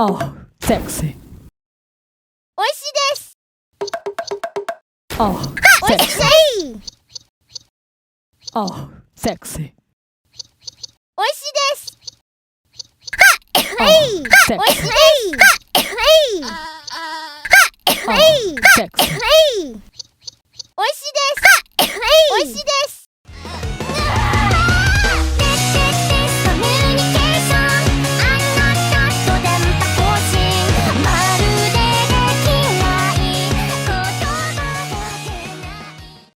Oh, sexy. 美味しいです。Oh, 美味し sexy. い。 Oh, sexy. 美味しいです。 Oh, 美味 sexy. しいです。 Oh, sexy. 美味しいです。美味しいです。